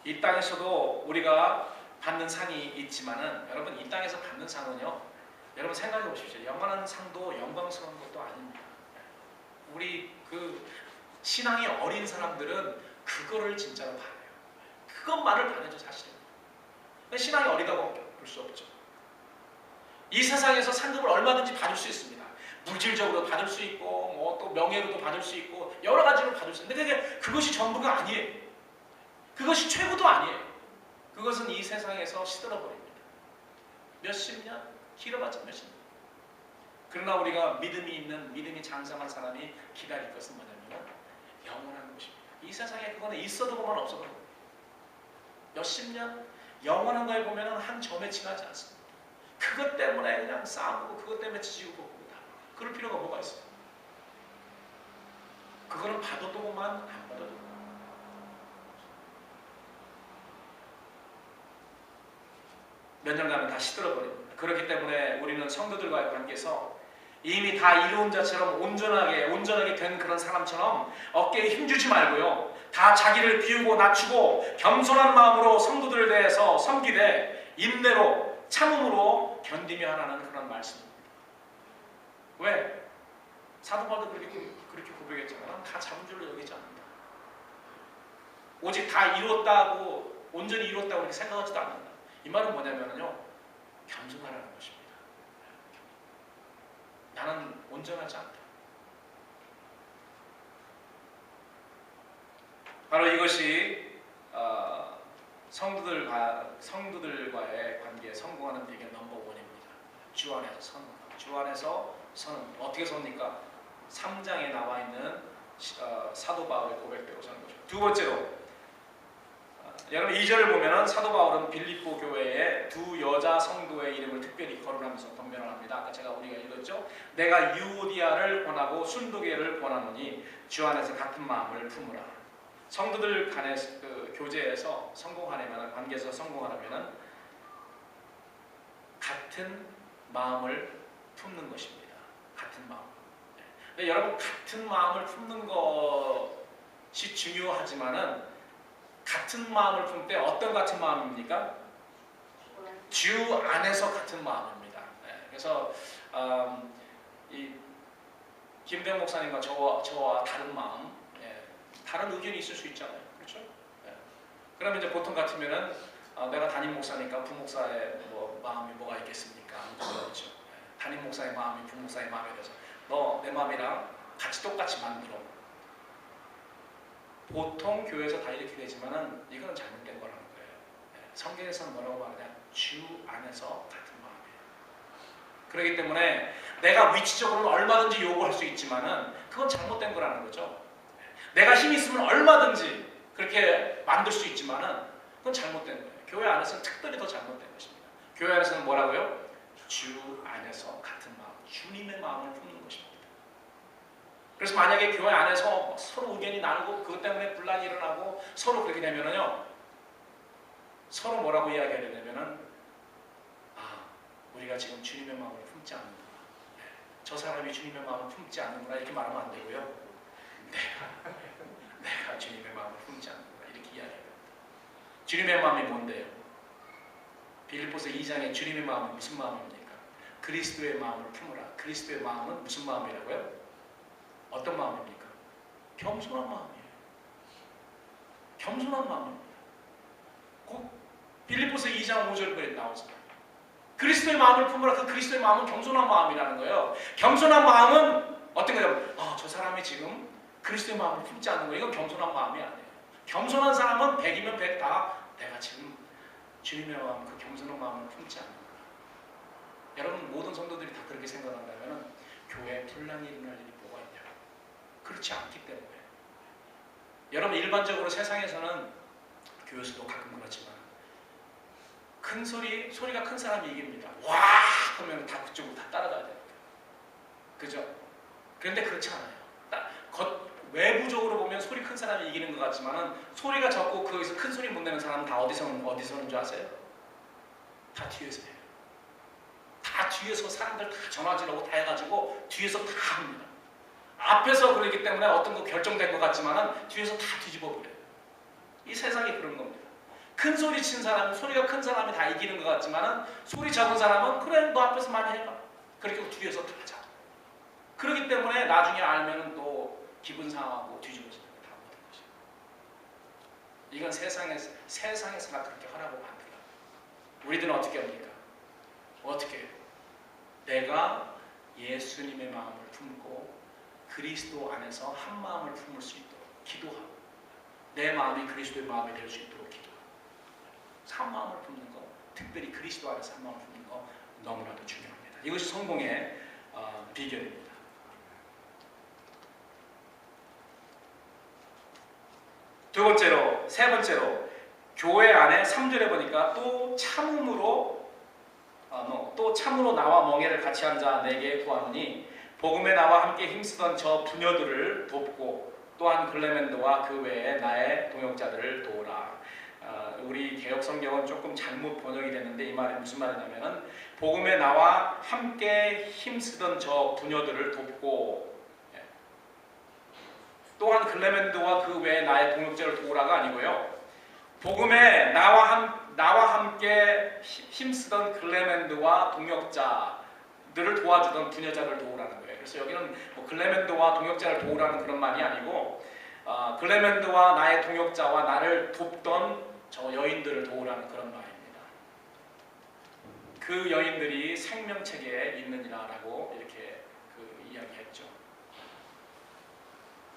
이 땅에서도 우리가 받는 상이 있지만은 여러분 이 땅에서 받는 상은요, 여러분 생각해 보십시오. 영원한 상도 영광스러운 것도 아닙니다. 우리 그 신앙이 어린 사람들은 그거를 진짜로 바라요. 그것만을 바라죠, 사실은. 신앙이 어리다고 볼 수 없죠. 이 세상에서 상급을 얼마든지 받을 수 있습니다. 물질적으로 받을 수 있고, 뭐 또 명예로도 받을 수 있고, 여러 가지로 받을 수 있는데 그것이 전부가 아니에요. 그것이 최고도 아니에요. 그것은 이 세상에서 시들어버립니다. 몇십 년? 길어봤자 몇십 년. 그러나 우리가 믿음이 장성한 사람이 기다릴 것은 뭐냐면 영원한 것입니다. 이 세상에 그거는 있어도 보면 없어도 보면. 몇십 년 영원한 거에 보면 한 점에 지나지 않습니다. 그것 때문에 그냥 싸우고 그것 때문에 지지고 볶습니다. 그럴 필요가 뭐가 있어요? 그거는 봐도 또만 안 봐도 또만. 몇 년 가면 다 시들어버립니다. 그렇기 때문에 우리는 성도들과의 관계에서 이미 다 이루은 자처럼 온전하게 된 그런 사람처럼 어깨에 힘주지 말고요. 다 자기를 비우고 낮추고 겸손한 마음으로 성도들에 대해서 섬기되 인내로 참음으로 견디며 하라는 그런 말씀입니다. 왜? 사도 바울도 그렇게 고백했잖아요. 다 잡은 줄로 여기지 않는다. 오직 다 이루었다고 온전히 이루었다고 이렇게 생각하지도 않는다. 이 말은 뭐냐면요. 겸손하라는 것입니다. 나는 온전하지 않다. 바로 이것이 성도들과의 관계에 성공하는 비결 넘버1입니다. 주 안에서 서는. 주 안에서 서는. 어떻게 섭니까? 3장에 나와 있는 사도 바울의 고백대로 서는 것이죠. 두 번째로 여러분 2절을 보면 사도 바울은 빌립보 교회의 두 여자 성도의 이름을 특별히 거론하면서 변명을 합니다. 아까 우리가 읽었죠. 내가 유오디아를 권하고 순도계를 권하노니 주 안에서 같은 마음을 품으라. 성도들 간의 그 교제에서 성공하려면, 관계에서 성공하려면 같은 마음을 품는 것입니다. 같은 마음. 근데 여러분 같은 마음을 품는 것이 중요하지만은 같은 마음을 품을 때 어떤 같은 마음입니까? 주 안에서 같은 마음입니다. 그래서 이 김대영 목사님과 저와 다른 마음, 다른 의견이 있을 수 있잖아요. 그렇죠? 그러면 이제 보통 같으면은 내가 담임 목사니까 부목사의 마음이 뭐가 있겠습니까? 그렇죠. 담임 목사의 마음이 부목사의 마음에 대해서 너 내 마음이랑 같이 똑같이 만들어. 보통 교회에서 다 이렇게 되지만은 이거는 잘못된 거라는 거예요. 성경에서는 뭐라고 말하냐? 주 안에서 같은 마음이에요. 그렇기 때문에 내가 위치적으로는 얼마든지 요구할 수 있지만은 그건 잘못된 거라는 거죠. 내가 힘이 있으면 얼마든지 그렇게 만들 수 있지만은 그건 잘못된 거예요. 교회 안에서는 특별히 더 잘못된 것입니다. 교회 안에서는 뭐라고요? 주 안에서 같은 마음, 주님의 마음을 품는 것입니다. 그래서 만약에 교회 안에서 서로 의견이 나누고 그것 때문에 분란이 일어나고 서로 그렇게 되면은요, 서로 뭐라고 이야기해야 되냐면은 우리가 지금 주님의 마음을 품지 않는구나. 저 사람이 주님의 마음을 품지 않는구나 이렇게 말하면 안 되고요. 내가 주님의 마음을 품지 않는구나 이렇게 이야기해야 됩니다. 주님의 마음이 뭔데요? 빌립보서 2장에 주님의 마음은 무슨 마음입니까? 그리스도의 마음을 품으라. 그리스도의 마음은 무슨 마음이라고요? 어떤 마음입니까? 겸손한 마음이에요. 겸손한 마음입니다. 곧 빌립보서 2장 5절에 나오잖아요. 그리스도의 마음을 품으라. 그 그리스도의 마음은 겸손한 마음이라는 거예요. 겸손한 마음은 어떤 거예요? 저 사람이 지금 그리스도의 마음을 품지 않는 거예요. 이건 겸손한 마음이 아니에요. 겸손한 사람은 100이면 100 다 내가 지금 주님의 마음, 그 겸손한 마음을 품지 않는 거예요. 여러분 모든 성도들이 다 그렇게 생각한다면 교회에 분란이 일어날 일이 뭐가 있냐? 그렇지 않기 때문에. 여러분 일반적으로 세상에서는 교회에서도 가끔 그렇지만 큰 소리가 큰 사람이 이깁니다. 와! 하면 다 그쪽으로 다 따라가야 됩니다. 그죠? 그런데 그렇지 않아요. 외부적으로 보면 소리 큰 사람이 이기는 것 같지만은 소리가 적고 거기서 큰 소리 못 내는 사람은 다 어디서 오는 줄 아세요? 다 뒤에서 해요. 다 뒤에서 사람들 다 전화질하고 다 해가지고 뒤에서 다 합니다. 앞에서 그러기 때문에 어떤 거 결정된 것 같지만은 뒤에서 다 뒤집어 버려요. 이 세상이 그런 겁니다. 큰 소리 친 사람, 소리가 큰 사람이 다 이기는 것 같지만은 소리 작은 사람은 그래 너 앞에서 많이 해봐. 그렇게 뒤에서 다 하자. 그렇기 때문에 나중에 알면은 또 기분 상하고 뒤집어지는 거 다 모든 것이에요. 이건 세상에서나 그렇게 하라고 만들어. 우리들은 어떻게 합니까? 어떻게 해요? 내가 예수님의 마음을 품고 그리스도 안에서 한 마음을 품을 수 있도록 기도하고 내 마음이 그리스도의 마음이 될 수 있도록 기도하고 한 마음을 품는 거, 특별히 그리스도 안에서 한 마음을 품는 거 너무나도 중요합니다. 이것이 성공의 비결입니다. 세 번째로 교회 안에 3절에 보니까 또 참음으로 나와 멍에를 같이 한 자 내게 구하노니 복음에 나와 함께 힘쓰던 저 부녀들을 돕고 또한 글레멘도와 그 외에 나의 동역자들을 도우라. 우리 개역 성경은 조금 잘못 번역이 됐는데 이 말이 무슨 말이냐면은 복음에 나와 함께 힘쓰던 저 부녀들을 돕고 또한 글레멘도와 그 외에 나의 동역자를 도우라가 아니고요. 복음에 나와 함께 힘쓰던 글레멘도와 동역자들을 도와주던 부녀자를 도우라는 거예요. 그래서 여기는 뭐 글레멘도와 동역자를 도우라는 그런 말이 아니고 글레멘도와 나의 동역자와 나를 돕던 저 여인들을 도우라는 그런 말입니다. 그 여인들이 생명책에 있느니라라고 이렇게 이야기했죠.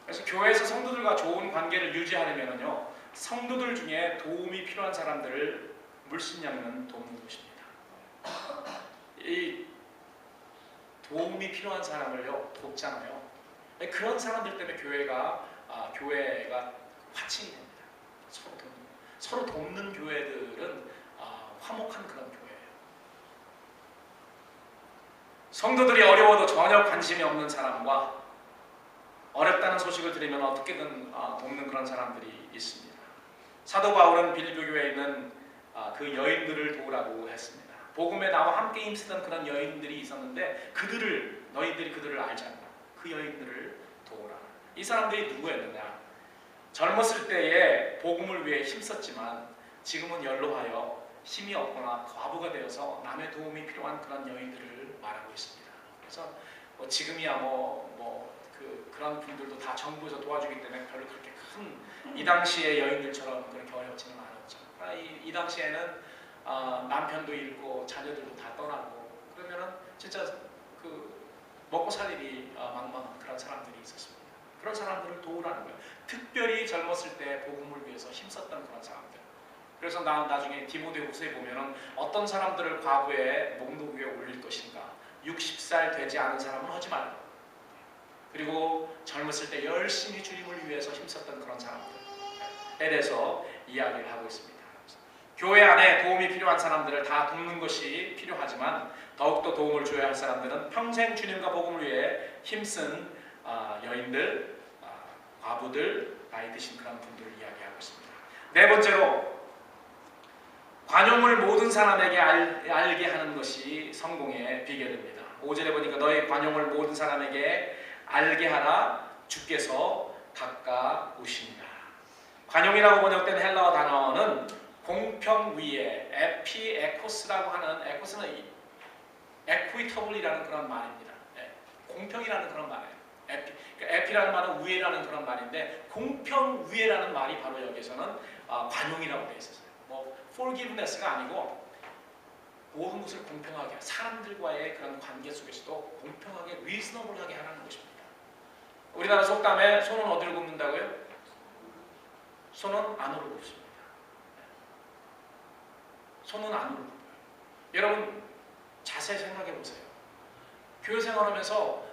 그래서 교회에서 성도들과 좋은 관계를 유지하려면요, 성도들 중에 도움이 필요한 사람들을 물심양면 돕는 것입니다. 이 도움이 필요한 사람을요 돕잖아요. 그런 사람들 때문에 교회가 화친이 됩니다. 서로 돕는 교회들은 화목한 그런 교회예요. 성도들이 어려워도 전혀 관심이 없는 사람과 어렵다는 소식을 들으면 어떻게든 돕는 그런 사람들이 있습니다. 사도 바울은 빌립보 교회에 있는 그 여인들을 도우라고 했습니다. 복음에 나와 함께 힘쓰던 그런 여인들이 있었는데 너희들이 그들을 알지 않나. 그 여인들을 도우라. 이 사람들이 누구였느냐? 젊었을 때에 복음을 위해 힘썼지만 지금은 연로하여 힘이 없거나 과부가 되어서 남의 도움이 필요한 그런 여인들을 말하고 있습니다. 그래서 지금이야 그런 분들도 다 정부에서 도와주기 때문에 별로 그렇게 큰 이 당시의 여인들처럼 그렇게 어렵지는 않았죠. 이 당시에는 남편도 잃고 자녀들도 다 떠나고 그러면은 진짜 먹고 살 일이 막막한 그런 사람들이 있었습니다. 그런 사람들을 도우라는 거예요. 특별히 젊었을 때 복음을 위해서 힘썼던 그런 사람들. 그래서 나중에 디모데후서에 보면은 어떤 사람들을 과부에 목록 위에 올릴 것인가. 60살 되지 않은 사람은 하지 말고. 그리고 젊었을 때 열심히 주님을 위해서 힘썼던 그런 사람들에 대해서 이야기를 하고 있습니다. 교회 안에 도움이 필요한 사람들을 다 돕는 것이 필요하지만 더욱더 도움을 줘야 할 사람들은 평생 주님과 복음을 위해 힘쓴 여인들, 과부들, 나이 드신 그런 분들을 이야기하고 있습니다. 네 번째로 관용을 모든 사람에게 알게 하는 것이 성공의 비결입니다. 5절에 보니까 너희 관용을 모든 사람에게 알게 하라 주께서 가까우시니라. 관용이라고 번역된 헬라어 단어는 공평 위에 에피에코스라고 하는 에코스는 에퀴터블이라는 그런 말입니다. 공평이라는 그런 말이에요. 에피라는 말은 위에라는 그런 말인데 공평 위에라는 말이 바로 여기서는 관용이라고 되어 있었어요. forgiveness가 아니고 모든 것을 공평하게 사람들과의 그런 관계 속에서도 공평하게 reasonable하게 하라는 것입니다. 우리나라 속담에 손은 어디로 굽는다고요? 손은 안으로 굽습니다. 손은 안으로 굽어요. 여러분 자세히 생각해 보세요. 교회 생활하면서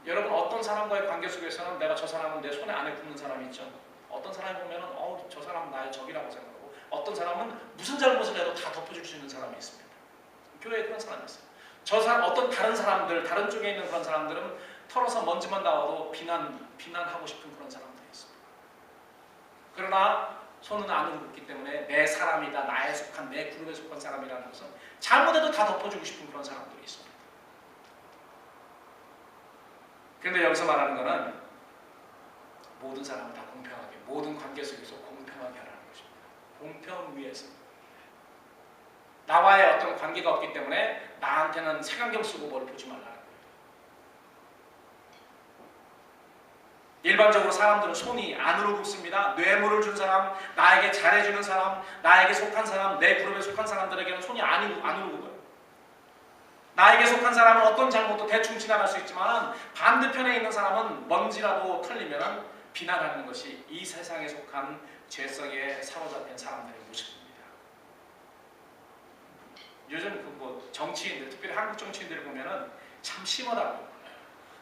여러분 어떤 사람과의 관계 속에서는 내가 저 사람은 내 손에 안에 굽는 사람이 있죠. 어떤 사람이 보면은 저 사람은 나의 적이라고 생각하고 어떤 사람은 무슨 잘못을 해도 다 덮어줄 수 있는 사람이 있습니다. 교회에 그런 사람이 있어요. 어떤 다른 사람들, 다른 쪽에 있는 그런 사람들은 털어서 먼지만 나와도 비난하고 싶은 그런 사람들이 있습니다. 그러나 손은 안으로 굽기 때문에 내 사람이다, 나에 속한 내 그룹에 속한 사람이라는 것은 잘못해도 다 덮어주고 싶은 그런 사람들이 있습니다. 그런데 여기서 말하는 것은 모든 사람을 다 공평하게, 모든 관계 속에서 공평하게 하라는 것입니다. 공평 위에서. 나와의 어떤 관계가 없기 때문에 나한테는 색안경 쓰고 뭘 보지 말라는 거예요. 일반적으로 사람들은 손이 안으로 굽습니다. 뇌물을 준 사람, 나에게 잘해주는 사람, 나에게 속한 사람, 내 그룹에 속한 사람들에게는 손이 안으로 굽어요. 나에게 속한 사람은 어떤 잘못도 대충 지나갈 수 있지만 반대편에 있는 사람은 먼지라도 털리면 비난하는 것이 이 세상에 속한 죄성에 사로잡힌 사람들의 모습입니다. 요즘 정치인들, 특별히 한국 정치인들을 보면은 참 심하다고.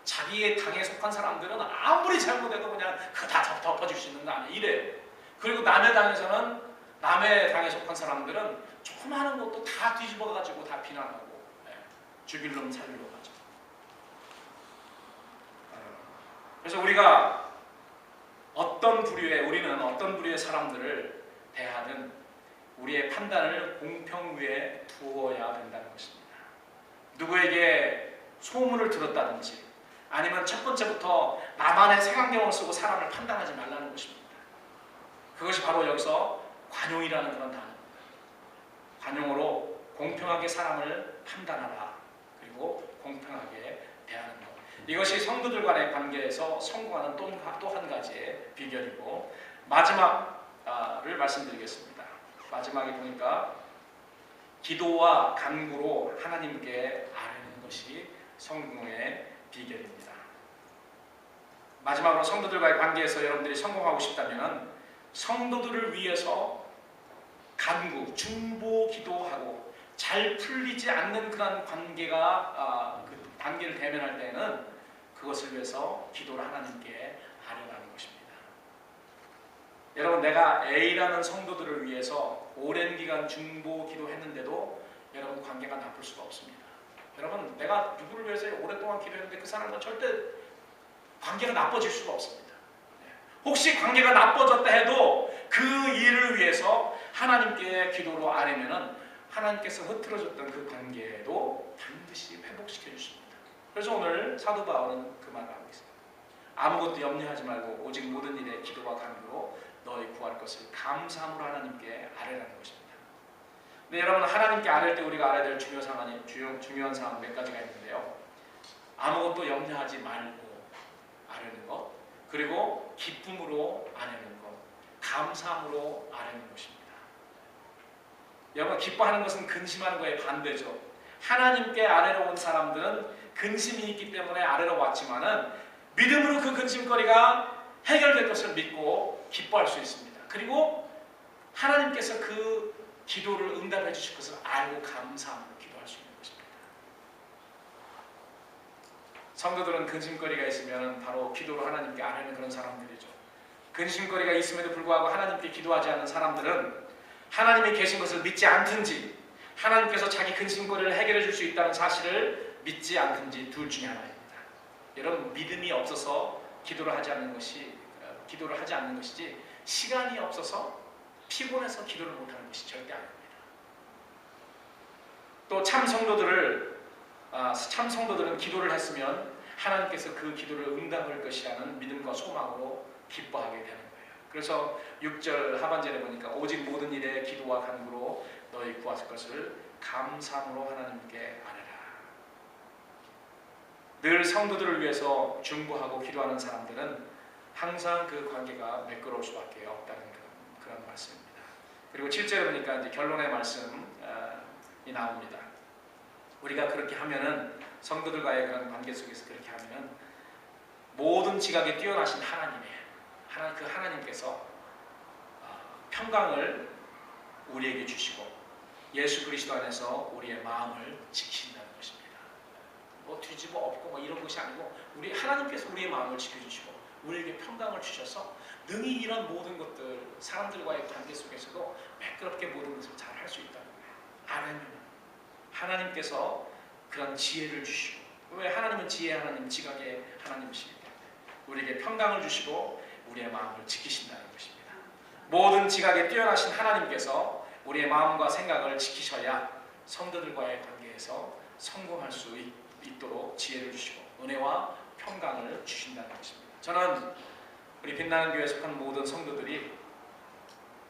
자기의 당에 속한 사람들은 아무리 잘못해도 그냥 그거 다 덮어줄 수 있는 거 아니에요. 이래요. 그리고 남의 당에서는 남의 당에 속한 사람들은 조그마한 것도 다 뒤집어가지고 다 비난하고 죽일 놈 살리러 가죠. 그래서 우리는 어떤 부류의 사람들을 대하든 우리의 판단을 공평 위에 두어야 된다는 것입니다. 누구에게 소문을 들었다든지 아니면 첫 번째부터 나만의 색안경을 쓰고 사람을 판단하지 말라는 것입니다. 그것이 바로 여기서 관용이라는 그런 단어입니다. 관용으로 공평하게 사람을 판단하라. 그리고 공평하게 대하는 것. 이것이 성도들 간의 관계에서 성공하는 또 한 가지의 비결이고, 마지막을 말씀드리겠습니다. 마지막에 보니까 기도와 간구로 하나님께 아뢰는 것이 성공의 비결입니다. 마지막으로 성도들과의 관계에서 여러분들이 성공하고 싶다면 성도들을 위해서 간구, 중보 기도하고 잘 풀리지 않는 그런 관계가 그 단계를 대면할 때는 그것을 위해서 기도를 하나님께 하려는 것입니다. 여러분, 내가 A라는 성도들을 위해서 오랜 기간 중보 기도했는데도 여러분 관계가 나쁠 수가 없습니다. 여러분, 내가 누구를 위해서 오랫동안 기도했는데 그 사람과 절대 관계가 나빠질 수가 없습니다. 혹시 관계가 나빠졌다 해도 그 일을 위해서 하나님께 기도로 아뢰면은 하나님께서 흐트러졌던 그 관계도 반드시 회복시켜 주십니다. 그래서 오늘 사도 바울은 그 말을 하고 있어요. 아무것도 염려하지 말고 오직 모든 일에 기도와 간구로 너희 구할 것을 감사함으로 하나님께 아뢰라는 것입니다. 근데 여러분, 하나님께 아뢰 때 우리가 알아야 될 중요한 사항 몇 가지가 있는데요. 아무것도 염려하지 말고 아뢰는 것, 그리고 기쁨으로 아뢰는 것, 감사함으로 아뢰는 것입니다. 여러분, 기뻐하는 것은 근심하는 것의 반대죠. 하나님께 아뢰러 온 사람들은 근심이 있기 때문에 아뢰러 왔지만은 믿음으로 그 근심거리가 해결될 것을 믿고 기뻐할 수 있습니다. 그리고 하나님께서 그 기도를 응답해 주실 것을 알고 감사함으로 기도할 수 있는 것입니다. 성도들은 근심거리가 있으면 바로 기도로 하나님께 아뢰는 그런 사람들이죠. 근심거리가 있음에도 불구하고 하나님께 기도하지 않는 사람들은 하나님이 계신 것을 믿지 않든지 하나님께서 자기 근심거리를 해결해 줄 수 있다는 사실을 믿지 않든지 둘 중에 하나입니다. 여러분, 믿음이 없어서 기도를 하지 않는 것이지 시간이 없어서 피곤해서 기도를 못하는 것이 절대 아닙니다. 또 참 성도들은 기도를 했으면 하나님께서 그 기도를 응답할 것이라는 믿음과 소망으로 기뻐하게 되는 거예요. 그래서 6절 하반절에 보니까 오직 모든 일에 기도와 간구로 너희 구하실 것을 감사함으로 하나님께 아뢰라. 늘 성도들을 위해서 중보하고 기도하는 사람들은 항상 그 관계가 매끄러울 수밖에 없다는 그런 말씀입니다. 그리고 7절에 보니까 이제 결론의 말씀이 나옵니다. 우리가 그렇게 하면은, 성도들과의 그런 관계 속에서 그렇게 하면은 모든 지각에 뛰어나신 그 하나님께서 평강을 우리에게 주시고 예수 그리스도 안에서 우리의 마음을 지키신다는 것입니다. 뭐 뒤집어 엎고 뭐 이런 것이 아니고 우리 하나님께서 우리의 마음을 지켜주시고 우리에게 평강을 주셔서 능히 이런 모든 것들, 사람들과의 관계 속에서도 매끄럽게 모든 것을 잘 할 수 있다는 거예요. 아멘. 하나님께서 그런 지혜를 주시고, 왜 하나님은 지혜의 하나님, 지각의 하나님이시기 때문에 우리에게 평강을 주시고 우리의 마음을 지키신다는 것입니다. 모든 지각에 뛰어나신 하나님께서 우리의 마음과 생각을 지키셔야 성도들과의 관계에서 성공할 수 있도록 지혜를 주시고 은혜와 평강을 주신다는 것입니다. 저는 우리 빛나는 교회에 속한 모든 성도들이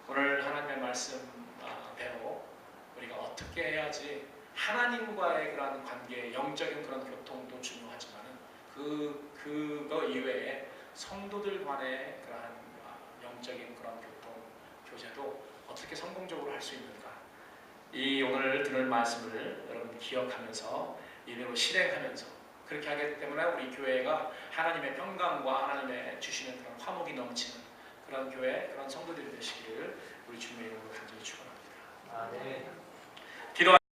오늘 하나님의 말씀대로 우리가 어떻게 해야지 하나님과의 그런 관계, 영적인 그런 교통도 중요하지만은 그거 이외에 성도들 간의 그러한 영적인 그런 교통, 교제도 어떻게 성공적으로 할 수 있는가, 이 오늘 들을 말씀을 여러분 기억하면서 이대로 실행하면서 그렇게 하기 때문에 우리 교회가 하나님의 평강과 하나님의 주시는 그런 화목이 넘치는 그런 교회, 그런 성도들이 되시기를 우리 주님의 이름으로 간절히 축원합니다. 아멘.